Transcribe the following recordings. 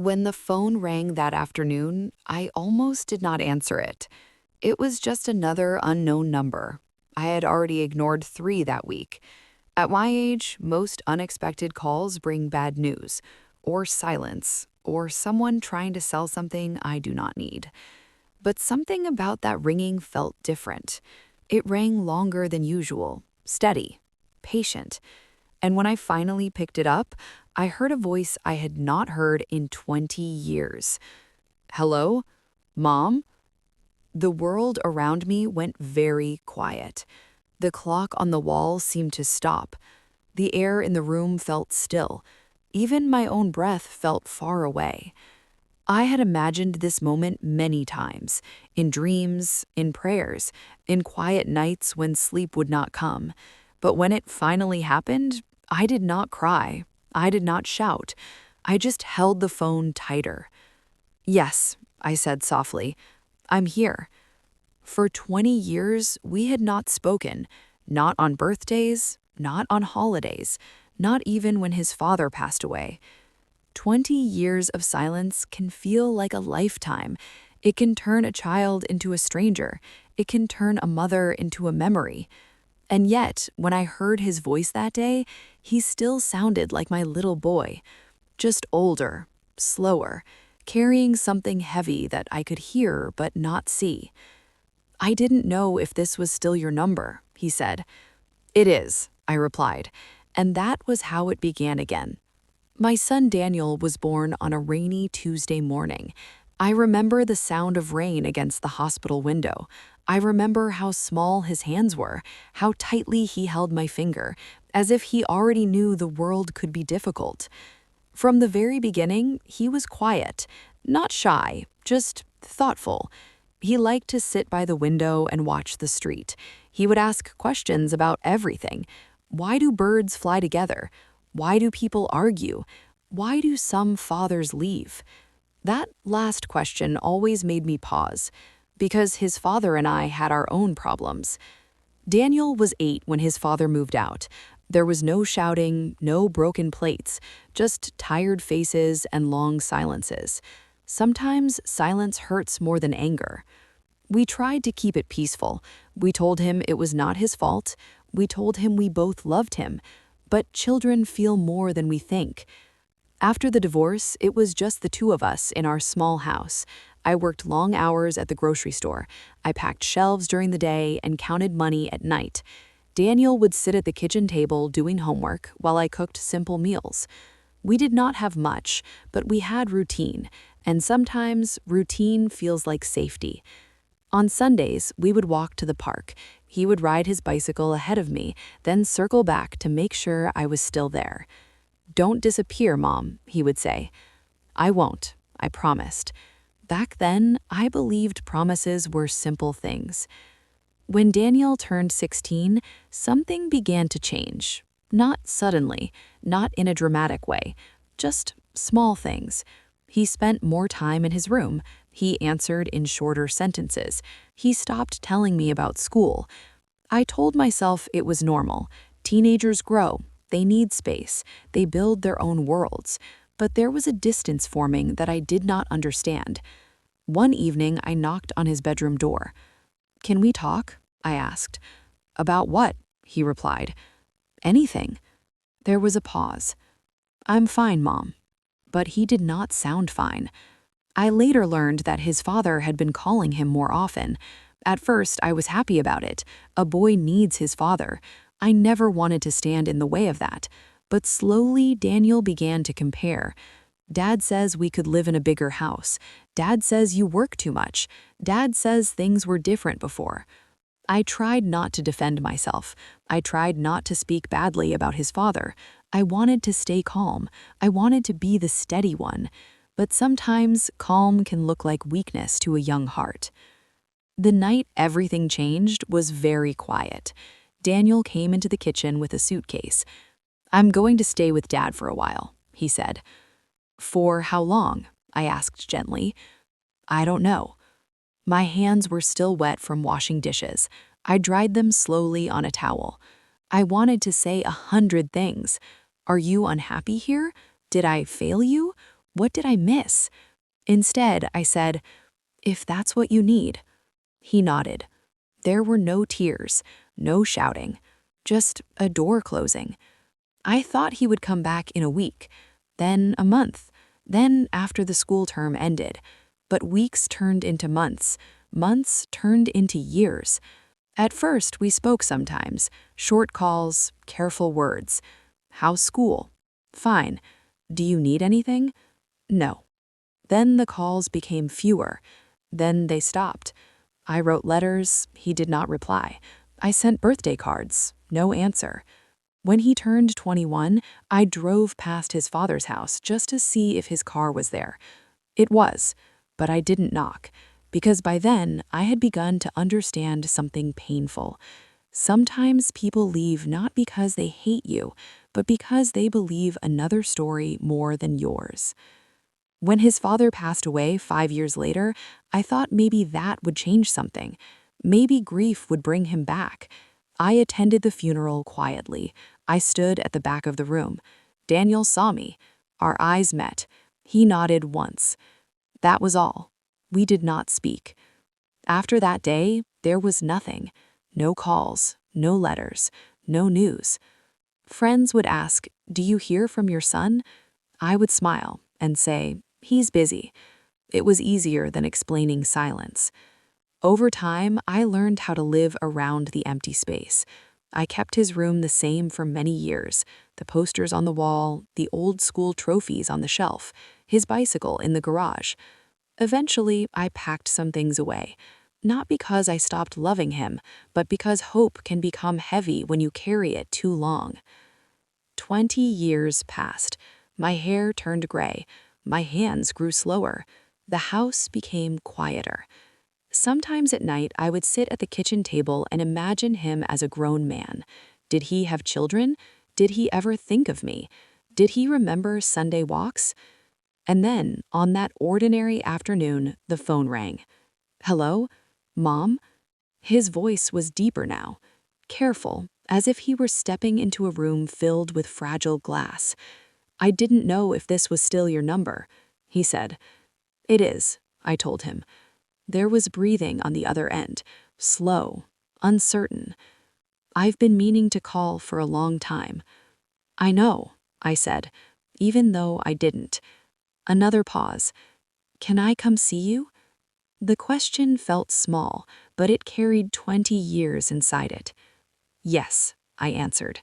When the phone rang that afternoon, I almost did not answer it. It was just another unknown number. I had already ignored 3 that week. At my age, most unexpected calls bring bad news, or silence, or someone trying to sell something I do not need. But something about that ringing felt different. It rang longer than usual, steady, patient. And when I finally picked it up, I heard a voice I had not heard in 20 years. Hello? Mom? The world around me went very quiet. The clock on the wall seemed to stop. The air in the room felt still. Even my own breath felt far away. I had imagined this moment many times, in dreams, in prayers, in quiet nights when sleep would not come. But when it finally happened, I did not cry. I did not shout. I just held the phone tighter. Yes, I said softly, I'm here. For 20 years, we had not spoken, not on birthdays, not on holidays, not even when his father passed away. 20 years of silence can feel like a lifetime. It can turn a child into a stranger. It can turn a mother into a memory. And yet, when I heard his voice that day, he still sounded like my little boy, just older, slower, carrying something heavy that I could hear but not see. I didn't know if this was still your number, he said. It is, I replied, and that was how it began again. My son Daniel was born on a rainy Tuesday morning. I remember the sound of rain against the hospital window. I remember how small his hands were, how tightly he held my finger, as if he already knew the world could be difficult. From the very beginning, he was quiet, not shy, just thoughtful. He liked to sit by the window and watch the street. He would ask questions about everything. Why do birds fly together? Why do people argue? Why do some fathers leave? That last question always made me pause, because his father and I had our own problems. Daniel was 8 when his father moved out. There was no shouting, no broken plates, just tired faces and long silences. Sometimes silence hurts more than anger. We tried to keep it peaceful. We told him it was not his fault. We told him we both loved him. But children feel more than we think. After the divorce, it was just the 2 of us in our small house. I worked long hours at the grocery store. I packed shelves during the day and counted money at night. Daniel would sit at the kitchen table doing homework while I cooked simple meals. We did not have much, but we had routine, and sometimes routine feels like safety. On Sundays, we would walk to the park. He would ride his bicycle ahead of me, then circle back to make sure I was still there. Don't disappear, Mom, he would say. I won't, I promised. Back then, I believed promises were simple things. When Daniel turned 16, something began to change. Not suddenly, not in a dramatic way, just small things. He spent more time in his room. He answered in shorter sentences. He stopped telling me about school. I told myself it was normal. Teenagers grow. They need space. They build their own worlds. But there was a distance forming that I did not understand. One evening, I knocked on his bedroom door. Can we talk? I asked. About what? He replied. Anything. There was a pause. I'm fine, Mom. But he did not sound fine. I later learned that his father had been calling him more often. At first, I was happy about it. A boy needs his father. I never wanted to stand in the way of that. But slowly, Daniel began to compare. Dad says we could live in a bigger house. Dad says you work too much. Dad says things were different before. I tried not to defend myself. I tried not to speak badly about his father. I wanted to stay calm. I wanted to be the steady one. But sometimes calm can look like weakness to a young heart. The night everything changed was very quiet. Daniel came into the kitchen with a suitcase. I'm going to stay with Dad for a while, he said. For how long? I asked gently. I don't know. My hands were still wet from washing dishes. I dried them slowly on a towel. I wanted to say 100 things. Are you unhappy here? Did I fail you? What did I miss? Instead, I said, "If that's what you need." He nodded. There were no tears, no shouting, just a door closing. I thought he would come back in a week, then a month, then after the school term ended. But weeks turned into months, months turned into years. At first, we spoke sometimes, short calls, careful words. How's school? Fine. Do you need anything? No. Then the calls became fewer. Then they stopped. I wrote letters, he did not reply. I sent birthday cards, no answer. When he turned 21, I drove past his father's house just to see if his car was there. It was, but I didn't knock, because by then I had begun to understand something painful. Sometimes people leave not because they hate you, but because they believe another story more than yours. When his father passed away 5 years later, I thought maybe that would change something. Maybe grief would bring him back. I attended the funeral quietly. I stood at the back of the room. Daniel saw me. Our eyes met. He nodded once. That was all. We did not speak. After that day, there was nothing. No calls, no letters, no news. Friends would ask, "Do you hear from your son?" I would smile and say, "He's busy." It was easier than explaining silence. Over time, I learned how to live around the empty space. I kept his room the same for many years, the posters on the wall, the old school trophies on the shelf, his bicycle in the garage. Eventually, I packed some things away, not because I stopped loving him, but because hope can become heavy when you carry it too long. 20 years passed. My hair turned gray. My hands grew slower. The house became quieter. Sometimes at night, I would sit at the kitchen table and imagine him as a grown man. Did he have children? Did he ever think of me? Did he remember Sunday walks? And then, on that ordinary afternoon, the phone rang. "Hello? Mom?" His voice was deeper now, careful, as if he were stepping into a room filled with fragile glass. "I didn't know if this was still your number," he said. "It is," I told him. There was breathing on the other end, slow, uncertain. "I've been meaning to call for a long time." "I know," I said, even though I didn't. Another pause. "Can I come see you?" The question felt small, but it carried 20 years inside it. "Yes," I answered.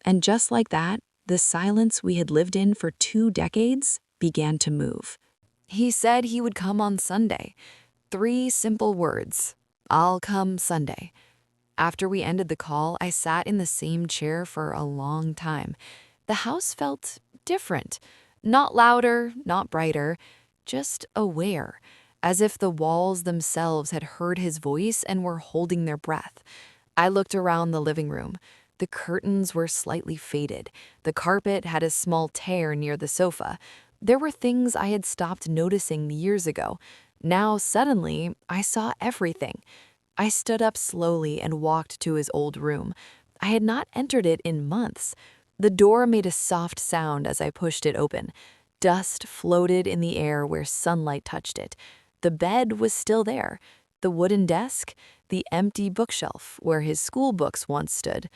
And just like that, the silence we had lived in for 2 decades began to move. He said he would come on Sunday. 3 simple words. "I'll come Sunday." After we ended the call, I sat in the same chair for a long time. The house felt different. Not louder, not brighter, just aware, as if the walls themselves had heard his voice and were holding their breath. I looked around the living room. The curtains were slightly faded. The carpet had a small tear near the sofa. There were things I had stopped noticing years ago. Now, suddenly, I saw everything. I stood up slowly and walked to his old room. I had not entered it in months. The door made a soft sound as I pushed it open. Dust floated in the air where sunlight touched it. The bed was still there. The wooden desk, the empty bookshelf where his school books once stood.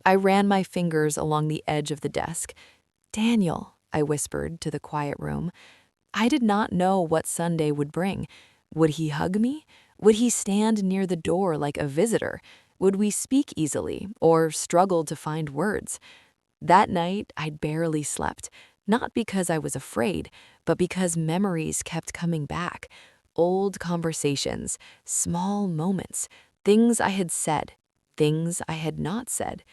I ran my fingers along the edge of the desk. "Daniel," I whispered to the quiet room. I did not know what Sunday would bring. Would he hug me? Would he stand near the door like a visitor? Would we speak easily or struggle to find words? That night, I barely slept, not because I was afraid, but because memories kept coming back. Old conversations, small moments, things I had said, things I had not said.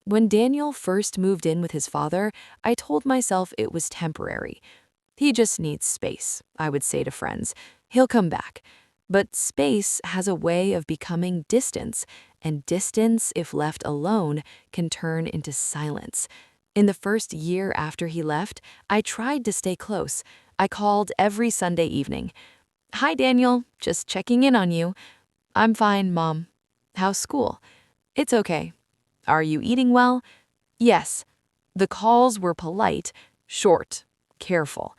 When Daniel first moved in with his father, I told myself it was temporary. "He just needs space," I would say to friends. "He'll come back." But space has a way of becoming distance, and distance, if left alone, can turn into silence. In the first year after he left, I tried to stay close. I called every Sunday evening. "Hi, Daniel, just checking in on you." "I'm fine, Mom." "How's school?" "It's okay." "Are you eating well?" "Yes." The calls were polite, short, careful.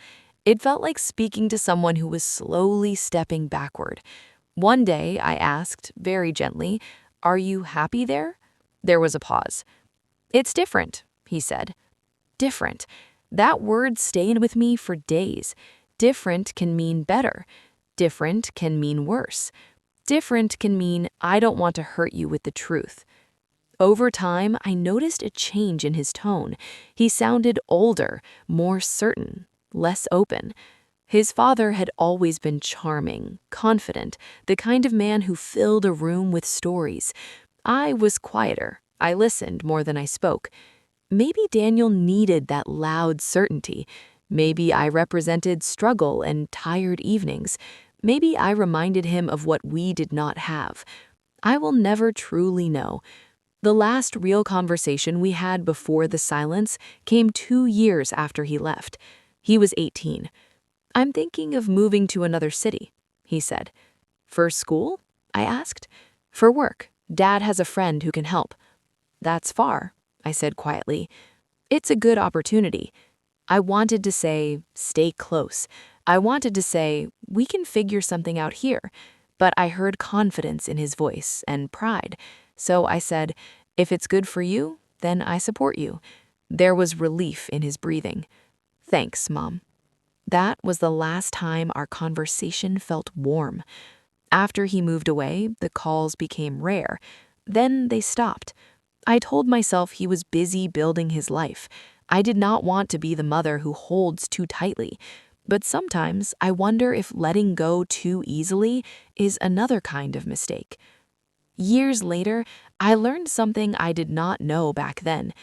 It felt like speaking to someone who was slowly stepping backward. One day, I asked, very gently, "Are you happy there?" There was a pause. "It's different," he said. Different. That word stayed with me for days. Different can mean better. Different can mean worse. Different can mean I don't want to hurt you with the truth. Over time, I noticed a change in his tone. He sounded older, more certain, less open. His father had always been charming, confident, the kind of man who filled a room with stories. I was quieter. I listened more than I spoke. Maybe Daniel needed that loud certainty. Maybe I represented struggle and tired evenings. Maybe I reminded him of what we did not have. I will never truly know. The last real conversation we had before the silence came 2 years after he left. He was 18. "I'm thinking of moving to another city," he said. "For school?" I asked. "For work. Dad has a friend who can help." "That's far," I said quietly. "It's a good opportunity." I wanted to say, "Stay close." I wanted to say, "We can figure something out here." But I heard confidence in his voice and pride. So I said, "If it's good for you, then I support you." There was relief in his breathing. "Thanks, Mom." That was the last time our conversation felt warm. After he moved away, the calls became rare. Then they stopped. I told myself he was busy building his life. I did not want to be the mother who holds too tightly. But sometimes I wonder if letting go too easily is another kind of mistake. Years later, I learned something I did not know back then.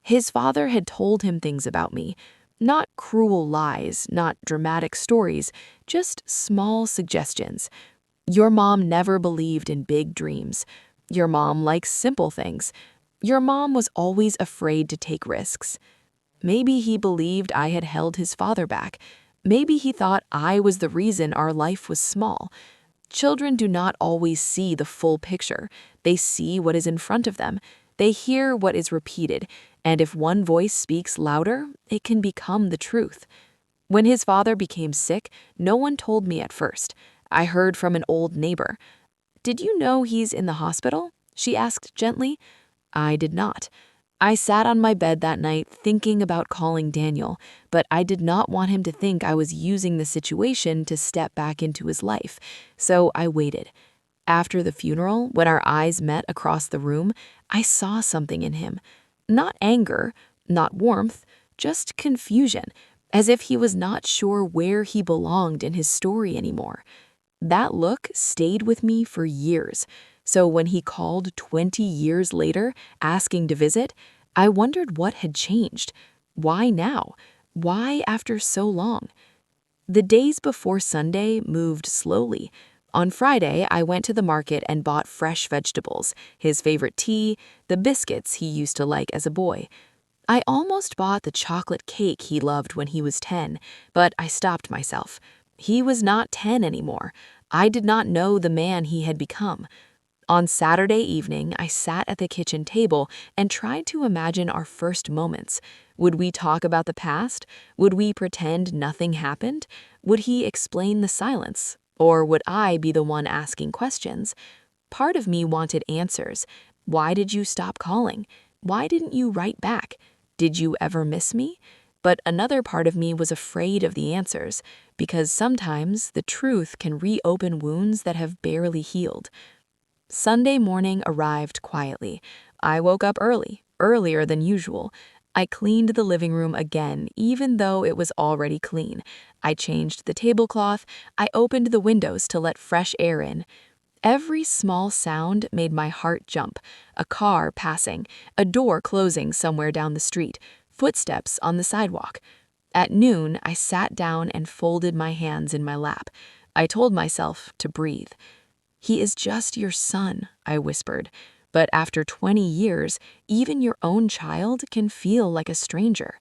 His father had told him things about me. Not cruel lies, not dramatic stories, just small suggestions. Your mom never believed in big dreams. Your mom likes simple things. Your mom was always afraid to take risks. Maybe he believed I had held his father back. Maybe he thought I was the reason our life was small. Children do not always see the full picture. They see what is in front of them. They hear what is repeated, and if one voice speaks louder, it can become the truth. When his father became sick, no one told me at first. I heard from an old neighbor. "Did you know he's in the hospital?" she asked gently. I did not. I sat on my bed that night thinking about calling Daniel, but I did not want him to think I was using the situation to step back into his life, so I waited. After the funeral, when our eyes met across the room, I saw something in him. Not anger, not warmth, just confusion, as if he was not sure where he belonged in his story anymore. That look stayed with me for years. So when he called 20 years later, asking to visit, I wondered what had changed. Why now? Why after so long? The days before Sunday moved slowly. On Friday, I went to the market and bought fresh vegetables, his favorite tea, the biscuits he used to like as a boy. I almost bought the chocolate cake he loved when he was 10, but I stopped myself. He was not 10 anymore. I did not know the man he had become. On Saturday evening, I sat at the kitchen table and tried to imagine our first moments. Would we talk about the past? Would we pretend nothing happened? Would he explain the silence? Or would I be the one asking questions? Part of me wanted answers. Why did you stop calling? Why didn't you write back? Did you ever miss me? But another part of me was afraid of the answers, because sometimes the truth can reopen wounds that have barely healed. Sunday morning arrived quietly. I woke up early, earlier than usual. I cleaned the living room again, even though it was already clean. I changed the tablecloth. I opened the windows to let fresh air in. Every small sound made my heart jump. A car passing, a door closing somewhere down the street, footsteps on the sidewalk. At noon, I sat down and folded my hands in my lap. I told myself to breathe. "He is just your son," I whispered. "But after 20 years, even your own child can feel like a stranger."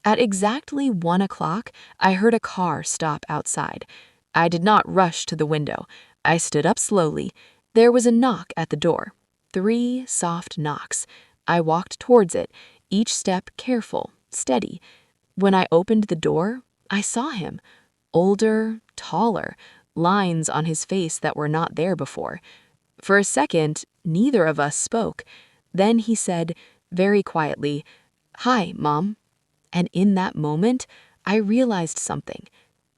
At exactly 1 o'clock, I heard a car stop outside. I did not rush to the window. I stood up slowly. There was a knock at the door. 3 soft knocks. I walked towards it, each step careful, steady. When I opened the door, I saw him. Older, taller, lines on his face that were not there before. For a second, neither of us spoke. Then he said, very quietly, "Hi, Mom." And in that moment, I realized something.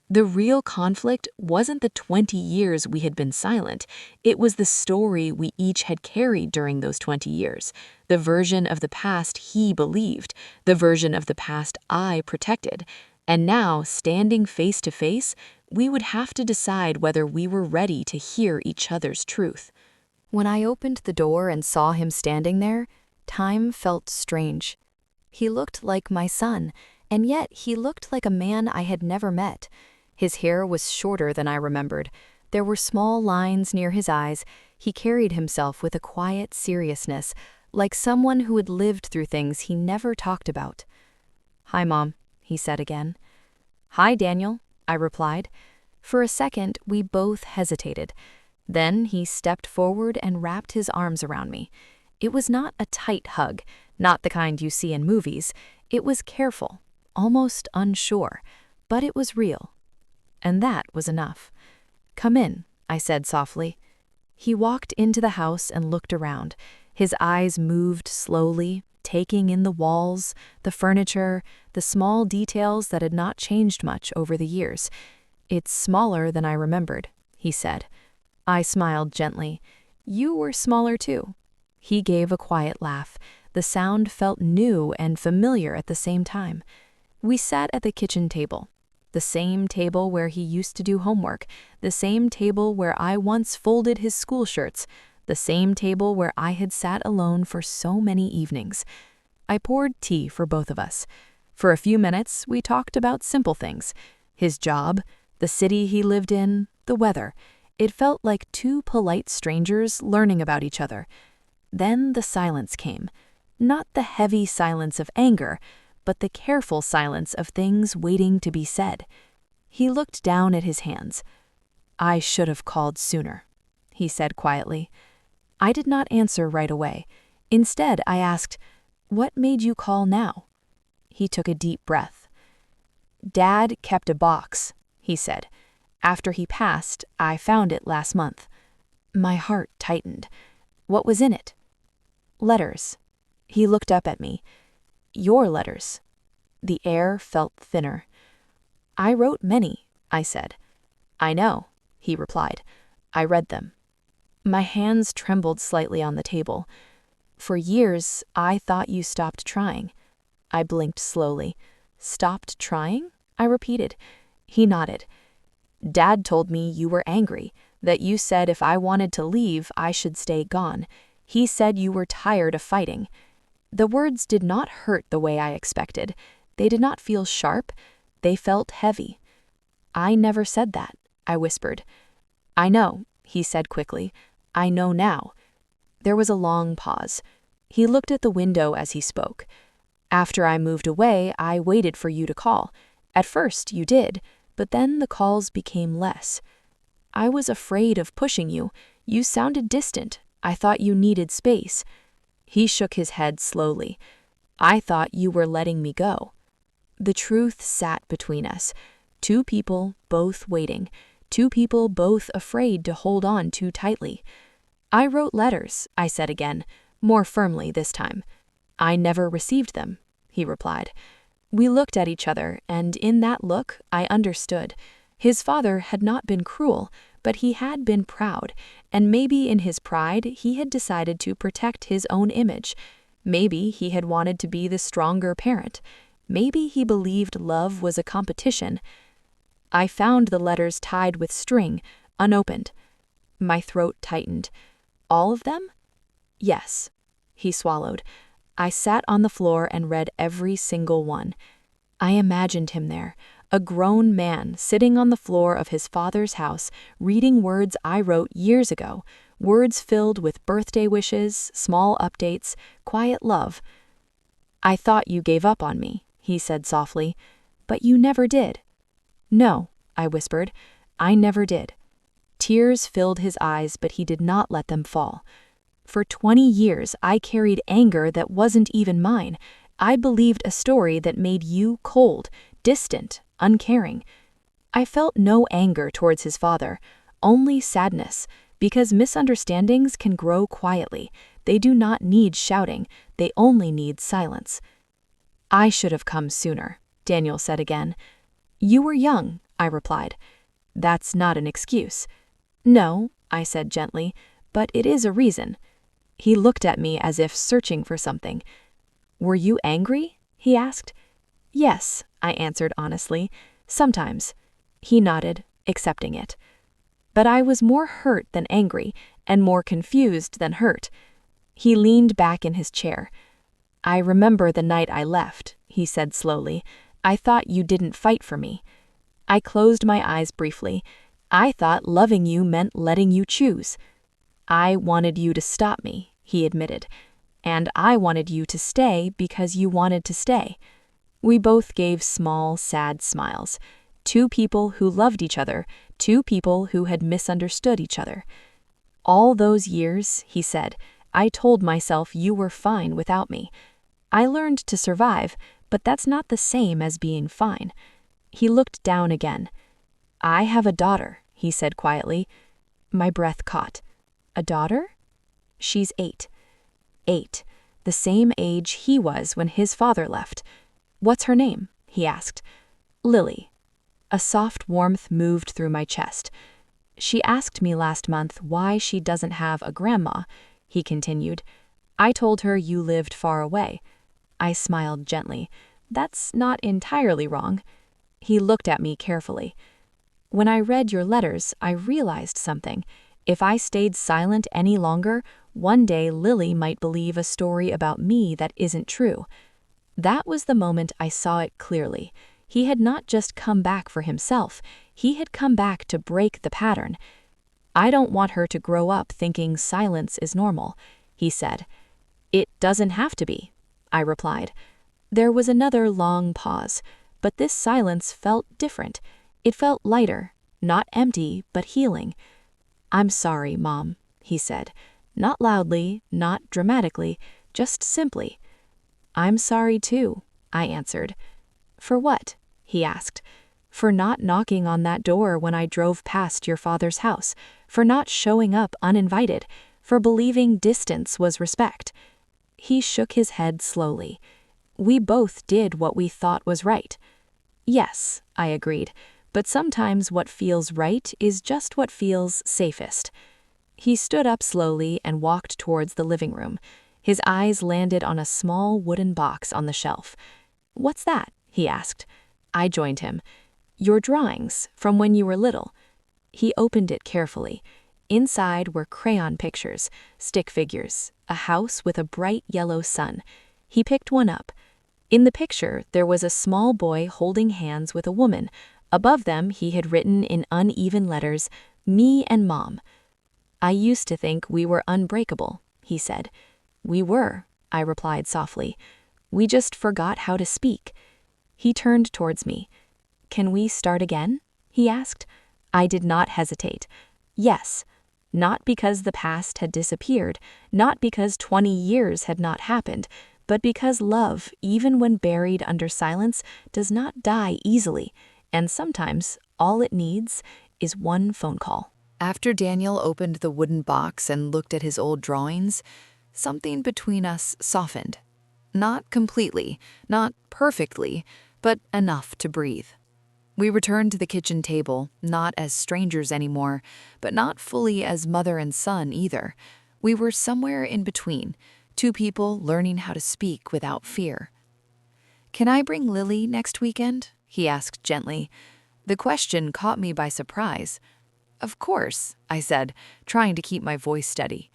The real conflict wasn't the 20 years we had been silent. It was the story we each had carried during those 20 years. The version of the past he believed, the version of the past I protected. And now, standing face to face, we would have to decide whether we were ready to hear each other's truth. When I opened the door and saw him standing there, time felt strange. He looked like my son, and yet he looked like a man I had never met. His hair was shorter than I remembered. There were small lines near his eyes. He carried himself with a quiet seriousness, like someone who had lived through things he never talked about. "Hi, Mom," he said again. "Hi, Daniel," I replied. For a second, we both hesitated. Then he stepped forward and wrapped his arms around me. It was not a tight hug, not the kind you see in movies. It was careful, almost unsure, but it was real. And that was enough. "Come in," I said softly. He walked into the house and looked around. His eyes moved slowly, taking in the walls, the furniture, the small details that had not changed much over the years. "It's smaller than I remembered," he said. I smiled gently. "You were smaller too." He gave a quiet laugh. The sound felt new and familiar at the same time. We sat at the kitchen table. The same table where he used to do homework, the same table where I once folded his school shirts, the same table where I had sat alone for so many evenings. I poured tea for both of us. For a few minutes, we talked about simple things. His job, the city he lived in, the weather. It felt like two polite strangers learning about each other. Then the silence came. Not the heavy silence of anger, but the careful silence of things waiting to be said. He looked down at his hands. "I should have called sooner," he said quietly. I did not answer right away. Instead, I asked, "What made you call now?" He took a deep breath. "Dad kept a box," he said. "After he passed, I found it last month." My heart tightened. "What was in it?" "Letters." He looked up at me. "Your letters." The air felt thinner. "I wrote many," I said. "I know," he replied. "I read them." My hands trembled slightly on the table. "For years, I thought you stopped trying." I blinked slowly. "Stopped trying?" I repeated. He nodded. "Dad told me you were angry, that you said if I wanted to leave, I should stay gone. He said you were tired of fighting." The words did not hurt the way I expected. They did not feel sharp. They felt heavy. "I never said that," I whispered. "I know," he said quickly. "I know now." There was a long pause. He looked at the window as he spoke. "After I moved away, I waited for you to call. At first, you did, but then the calls became less. I was afraid of pushing you. You sounded distant. I thought you needed space." He shook his head slowly. "I thought you were letting me go." The truth sat between us. Two people, both waiting. Two people, both afraid to hold on too tightly. "I wrote letters," I said again, more firmly this time. "I never received them," he replied. We looked at each other, and in that look, I understood. His father had not been cruel, but he had been proud, and maybe in his pride he had decided to protect his own image. Maybe he had wanted to be the stronger parent. Maybe he believed love was a competition. I found the letters tied with string, unopened. My throat tightened. "All of them?" "Yes." He swallowed. I sat on the floor and read every single one. I imagined him there, a grown man sitting on the floor of his father's house, reading words I wrote years ago, words filled with birthday wishes, small updates, quiet love. "I thought you gave up on me," he said softly, "but you never did." "No," I whispered, "I never did." Tears filled his eyes, but he did not let them fall. "For 20 years, I carried anger that wasn't even mine. I believed a story that made you cold, distant, uncaring. I felt no anger towards his father, only sadness, because misunderstandings can grow quietly. They do not need shouting, they only need silence. I should have come sooner, Daniel said again. You were young, I replied. That's not an excuse. No, I said gently, but it is a reason. He looked at me as if searching for something. Were you angry? He asked. Yes, I answered honestly. Sometimes. He nodded, accepting it. But I was more hurt than angry, and more confused than hurt. He leaned back in his chair. I remember the night I left, he said slowly. I thought you didn't fight for me. I closed my eyes briefly. I thought loving you meant letting you choose. I wanted you to stop me, he admitted. And I wanted you to stay because you wanted to stay. We both gave small, sad smiles. Two people who loved each other, two people who had misunderstood each other. All those years, he said, I told myself you were fine without me. I learned to survive, but that's not the same as being fine. He looked down again. I have a daughter, he said quietly. My breath caught. A daughter? She's 8. 8, the same age he was when his father left. What's her name? He asked. Lily. A soft warmth moved through my chest. She asked me last month why she doesn't have a grandma, he continued. I told her you lived far away. I smiled gently. That's not entirely wrong. He looked at me carefully. When I read your letters, I realized something. If I stayed silent any longer, one day Lily might believe a story about me that isn't true. That was the moment I saw it clearly. He had not just come back for himself, he had come back to break the pattern. I don't want her to grow up thinking silence is normal, he said. It doesn't have to be, I replied. There was another long pause, but this silence felt different. It felt lighter, not empty, but healing. I'm sorry, Mom, he said. Not loudly, not dramatically, just simply. I'm sorry too, I answered. For what? He asked. For not knocking on that door when I drove past your father's house, for not showing up uninvited, for believing distance was respect. He shook his head slowly. We both did what we thought was right. Yes, I agreed, but sometimes what feels right is just what feels safest. He stood up slowly and walked towards the living room. His eyes landed on a small wooden box on the shelf. What's that? He asked. I joined him. Your drawings, from when you were little. He opened it carefully. Inside were crayon pictures, stick figures, a house with a bright yellow sun. He picked one up. In the picture, there was a small boy holding hands with a woman. Above them, he had written in uneven letters, "Me and Mom." I used to think we were unbreakable, he said. We were, I replied softly. We just forgot how to speak. He turned towards me. Can we start again? He asked. I did not hesitate. Yes. Not because the past had disappeared, not because 20 years had not happened, but because love, even when buried under silence, does not die easily, and sometimes all it needs is one phone call. After Daniel opened the wooden box and looked at his old drawings, something between us softened. Not completely, not perfectly, but enough to breathe. We returned to the kitchen table, not as strangers anymore, but not fully as mother and son either. We were somewhere in between, two people learning how to speak without fear. Can I bring Lily next weekend? He asked gently. The question caught me by surprise. Of course, I said, trying to keep my voice steady.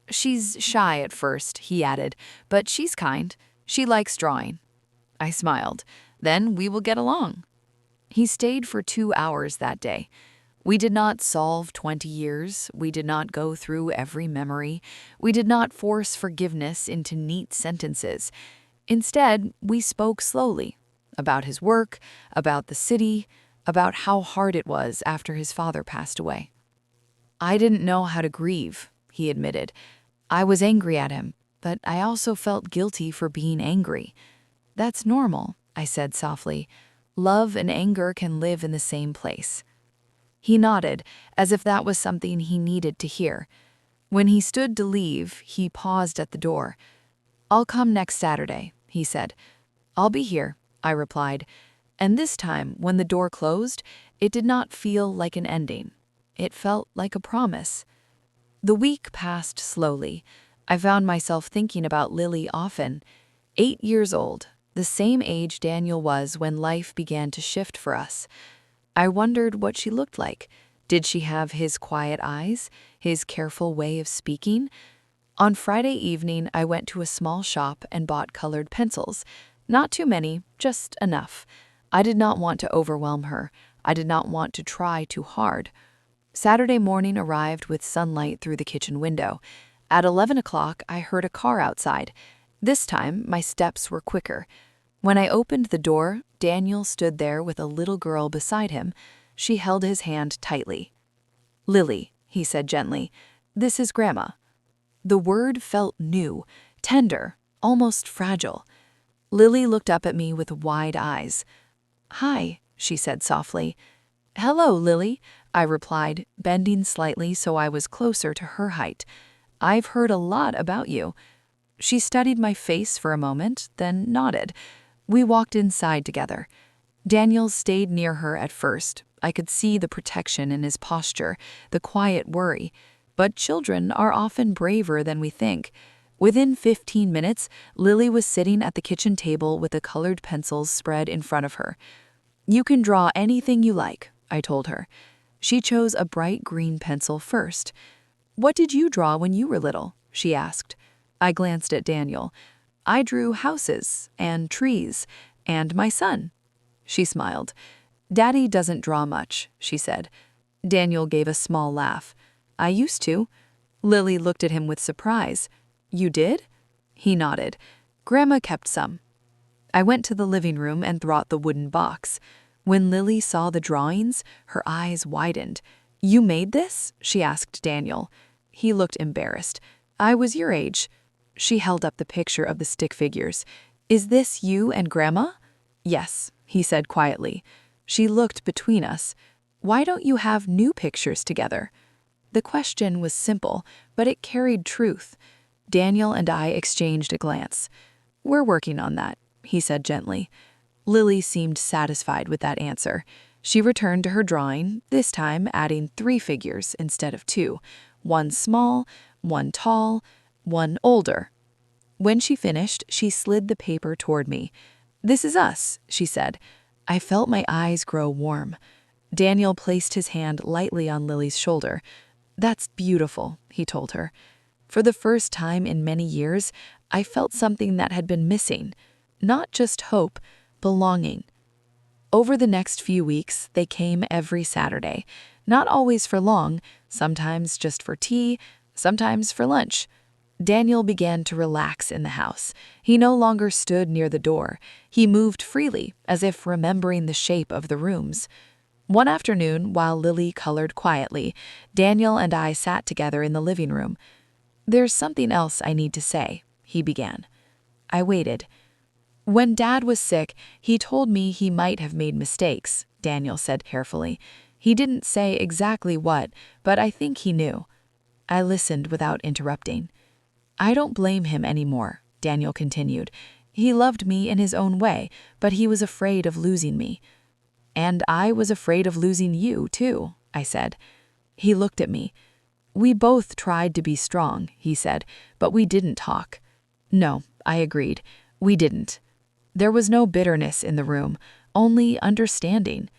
She's shy at first, he added, but she's kind. She likes drawing. I smiled. Then we will get along. He stayed for 2 hours that day. We did not solve 20 years. We did not go through every memory. We did not force forgiveness into neat sentences. Instead, we spoke slowly about his work, about the city, about how hard it was after his father passed away. I didn't know how to grieve, he admitted. I was angry at him, but I also felt guilty for being angry. That's normal, I said softly. Love and anger can live in the same place. He nodded, as if that was something he needed to hear. When he stood to leave, he paused at the door. "I'll come next Saturday," he said. "I'll be here," I replied. And this time, when the door closed, it did not feel like an ending. It felt like a promise. The week passed slowly. I found myself thinking about Lily often. 8 years old, the same age Daniel was when life began to shift for us. I wondered what she looked like. Did she have his quiet eyes, his careful way of speaking? On Friday evening, I went to a small shop and bought colored pencils. Not too many, just enough. I did not want to overwhelm her. I did not want to try too hard. Saturday morning arrived with sunlight through the kitchen window. At 11 o'clock, I heard a car outside. This time, my steps were quicker. When I opened the door, Daniel stood there with a little girl beside him. She held his hand tightly. "Lily," he said gently, "this is Grandma." The word felt new, tender, almost fragile. Lily looked up at me with wide eyes. "Hi," she said softly. "Hello, Lily," I replied, bending slightly so I was closer to her height. "I've heard a lot about you." She studied my face for a moment, then nodded. We walked inside together. Daniel stayed near her at first. I could see the protection in his posture, the quiet worry. But children are often braver than we think. Within 15 minutes, Lily was sitting at the kitchen table with the colored pencils spread in front of her. "You can draw anything you like," I told her. She chose a bright green pencil first. "What did you draw when you were little?" she asked. I glanced at Daniel. "I drew houses and trees and my son." She smiled. "Daddy doesn't draw much," she said. Daniel gave a small laugh. "I used to." Lily looked at him with surprise. "You did?" He nodded. "Grandma kept some." I went to the living room and brought the wooden box. When Lily saw the drawings, her eyes widened. "You made this?" she asked Daniel. He looked embarrassed. "I was your age." She held up the picture of the stick figures. "Is this you and Grandma?" "Yes," he said quietly. She looked between us. "Why don't you have new pictures together?" The question was simple, but it carried truth. Daniel and I exchanged a glance. "We're working on that," he said gently. Lily seemed satisfied with that answer. She returned to her drawing, this time adding 3 figures instead of 2. One small, one tall, one older. When she finished, she slid the paper toward me. "This is us," she said. I felt my eyes grow warm. Daniel placed his hand lightly on Lily's shoulder. "That's beautiful," he told her. For the first time in many years, I felt something that had been missing. Not just hope, belonging. Over the next few weeks, they came every Saturday. Not always for long, sometimes just for tea, sometimes for lunch. Daniel began to relax in the house. He no longer stood near the door. He moved freely, as if remembering the shape of the rooms. One afternoon, while Lily colored quietly, Daniel and I sat together in the living room. "There's something else I need to say," he began. I waited. "When Dad was sick, he told me he might have made mistakes," Daniel said carefully. "He didn't say exactly what, but I think he knew." I listened without interrupting. "I don't blame him anymore," Daniel continued. "He loved me in his own way, but he was afraid of losing me." "And I was afraid of losing you, too," I said. He looked at me. "We both tried to be strong," he said, "but we didn't talk." "No," I agreed. "We didn't." There was no bitterness in the room, only understanding.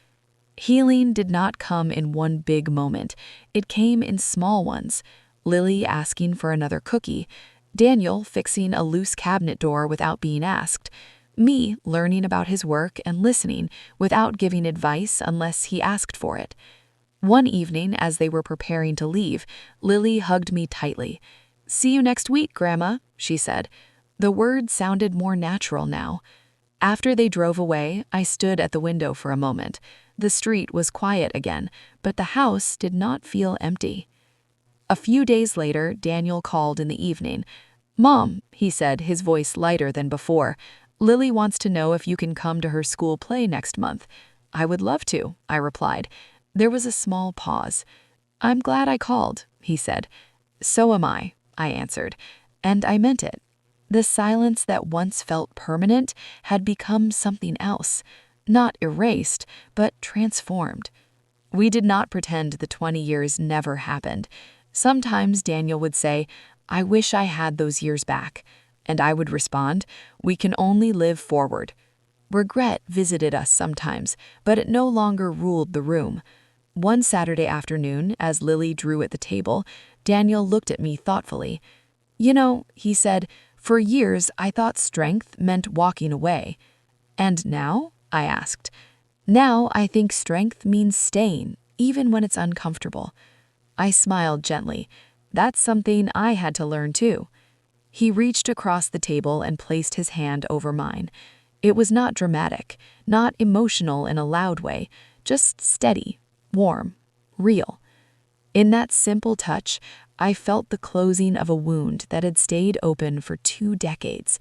Healing did not come in one big moment. It came in small ones. Lily asking for another cookie, Daniel fixing a loose cabinet door without being asked, me learning about his work and listening without giving advice unless he asked for it. One evening, as they were preparing to leave, Lily hugged me tightly. "See you next week, Grandma," she said. The words sounded more natural now. After they drove away, I stood at the window for a moment. The street was quiet again, but the house did not feel empty. A few days later, Daniel called in the evening. "Mom," he said, his voice lighter than before, Lily wants to know if you can come to her school play next month. I would love to, I replied. There was a small pause. I'm glad I called, he said. So am I answered. And I meant it. The silence that once felt permanent had become something else, not erased, but transformed. We did not pretend the 20 years never happened. Sometimes Daniel would say, I wish I had those years back. And I would respond, we can only live forward. Regret visited us sometimes, but it no longer ruled the room. One Saturday afternoon, as Lily drew at the table, Daniel looked at me thoughtfully. You know, he said, for years I thought strength meant walking away. And now? I asked. Now I think strength means staying, even when it's uncomfortable. I smiled gently. That's something I had to learn too. He reached across the table and placed his hand over mine. It was not dramatic, not emotional in a loud way, just steady, warm, real. In that simple touch, I felt the closing of a wound that had stayed open for 2 decades,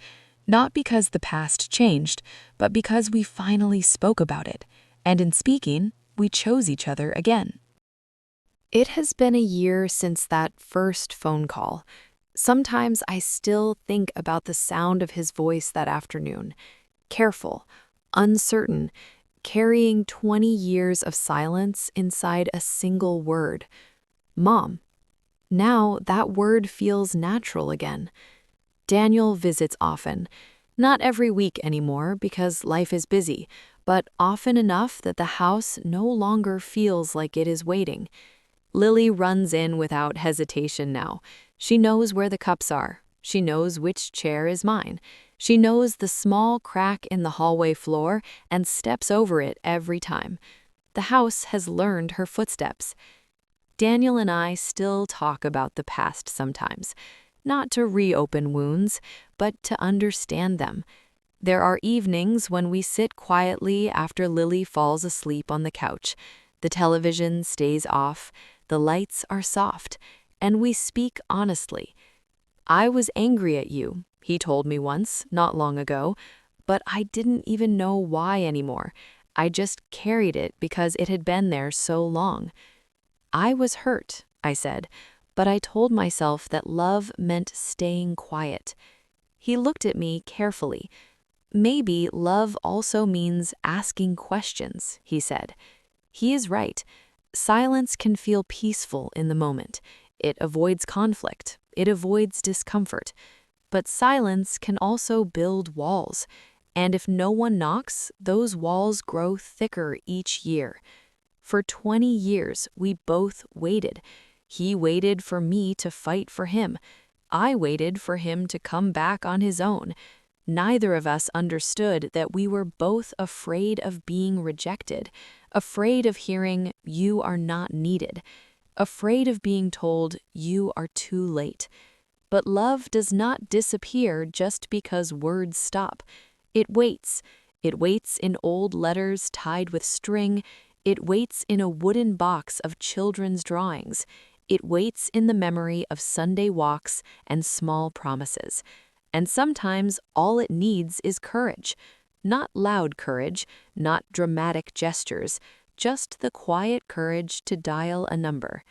not because the past changed, but because we finally spoke about it, and in speaking, we chose each other again. It has been a year since that first phone call. Sometimes I still think about the sound of his voice that afternoon. Careful, uncertain, carrying 20 years of silence inside a single word. Mom. Now that word feels natural again. Daniel visits often. Not every week anymore because life is busy, but often enough that the house no longer feels like it is waiting. Lily runs in without hesitation now. She knows where the cups are. She knows which chair is mine. She knows the small crack in the hallway floor and steps over it every time. The house has learned her footsteps. Daniel and I still talk about the past sometimes, not to reopen wounds, but to understand them. There are evenings when we sit quietly after Lily falls asleep on the couch. The television stays off, the lights are soft, and we speak honestly. I was angry at you, he told me once, not long ago, but I didn't even know why anymore. I just carried it because it had been there so long. I was hurt, I said, but I told myself that love meant staying quiet. He looked at me carefully. Maybe love also means asking questions, he said. He is right. Silence can feel peaceful in the moment. It avoids conflict. It avoids discomfort. But silence can also build walls. And if no one knocks, those walls grow thicker each year. For 20 years, we both waited. He waited for me to fight for him. I waited for him to come back on his own. Neither of us understood that we were both afraid of being rejected, afraid of hearing, you are not needed, afraid of being told, you are too late. But love does not disappear just because words stop. It waits. It waits in old letters tied with string. It waits in a wooden box of children's drawings. It waits in the memory of Sunday walks and small promises. And sometimes all it needs is courage. Not loud courage, not dramatic gestures, just the quiet courage to dial a number.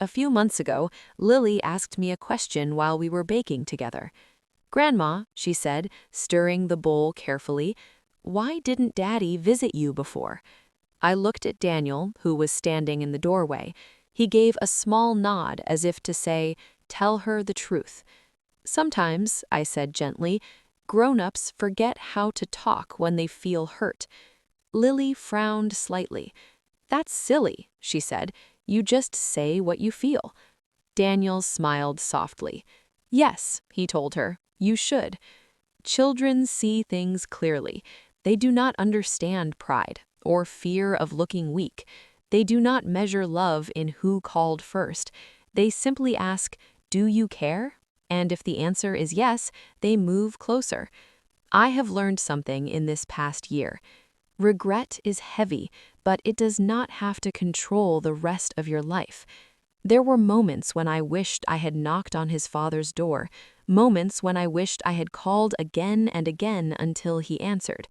A few months ago, Lily asked me a question while we were baking together. Grandma, she said, stirring the bowl carefully, why didn't Daddy visit you before? I looked at Daniel, who was standing in the doorway. He gave a small nod as if to say, tell her the truth. Sometimes, I said gently, grown-ups forget how to talk when they feel hurt. Lily frowned slightly. That's silly, she said. You just say what you feel. Daniel smiled softly. Yes, he told her, you should. Children see things clearly. They do not understand pride or fear of looking weak. They do not measure love in who called first. They simply ask, do you care? And if the answer is yes, they move closer. I have learned something in this past year. Regret is heavy, but it does not have to control the rest of your life. There were moments when I wished I had knocked on his father's door, moments when I wished I had called again and again until he answered.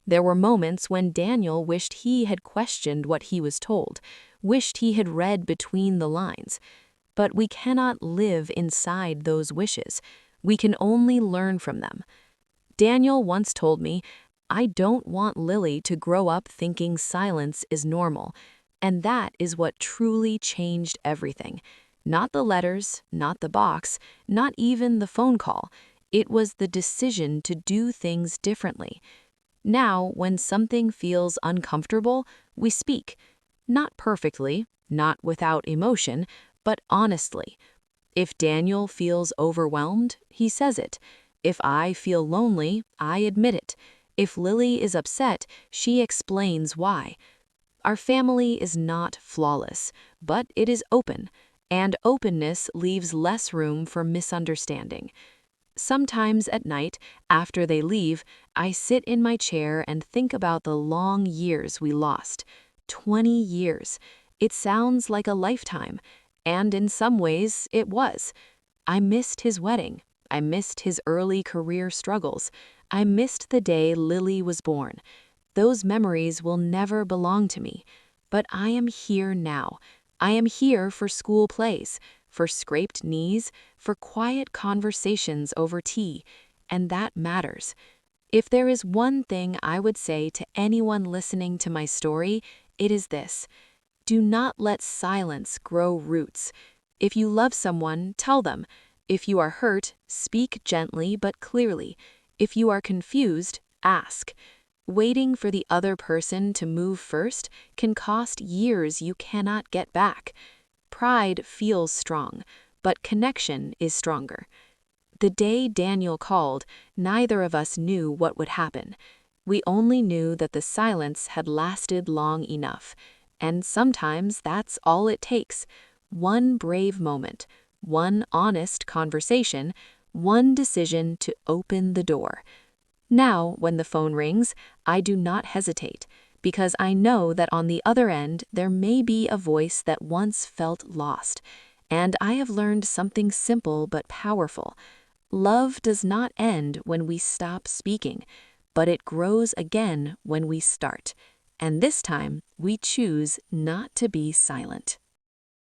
There were moments when Daniel wished he had questioned what he was told, wished he had read between the lines. But we cannot live inside those wishes. We can only learn from them. Daniel once told me, "I don't want Lily to grow up thinking silence is normal." And that is what truly changed everything. Not the letters, not the box, not even the phone call. It was the decision to do things differently. Now, when something feels uncomfortable, we speak. Not perfectly, not without emotion, but honestly. If Daniel feels overwhelmed, he says it. If I feel lonely, I admit it. If Lily is upset, she explains why. Our family is not flawless, but it is open, and openness leaves less room for misunderstanding. Sometimes at night, after they leave, I sit in my chair and think about the long years we lost. 20 years. It sounds like a lifetime, and in some ways it was. I missed his wedding. I missed his early career struggles. I missed the day Lily was born. Those memories will never belong to me. But I am here now. I am here for school plays, for scraped knees, for quiet conversations over tea, and that matters. If there is one thing I would say to anyone listening to my story, it is this: do not let silence grow roots. If you love someone, tell them. If you are hurt, speak gently but clearly. If you are confused, ask. Waiting for the other person to move first can cost years you cannot get back. Pride feels strong, but connection is stronger. The day Daniel called, neither of us knew what would happen. We only knew that the silence had lasted long enough. And sometimes that's all it takes. One brave moment, one honest conversation, one decision to open the door. Now, when the phone rings, I do not hesitate, because I know that on the other end there may be a voice that once felt lost. And I have learned something simple but powerful. Love does not end when we stop speaking, but it grows again when we start. And this time, we choose not to be silent.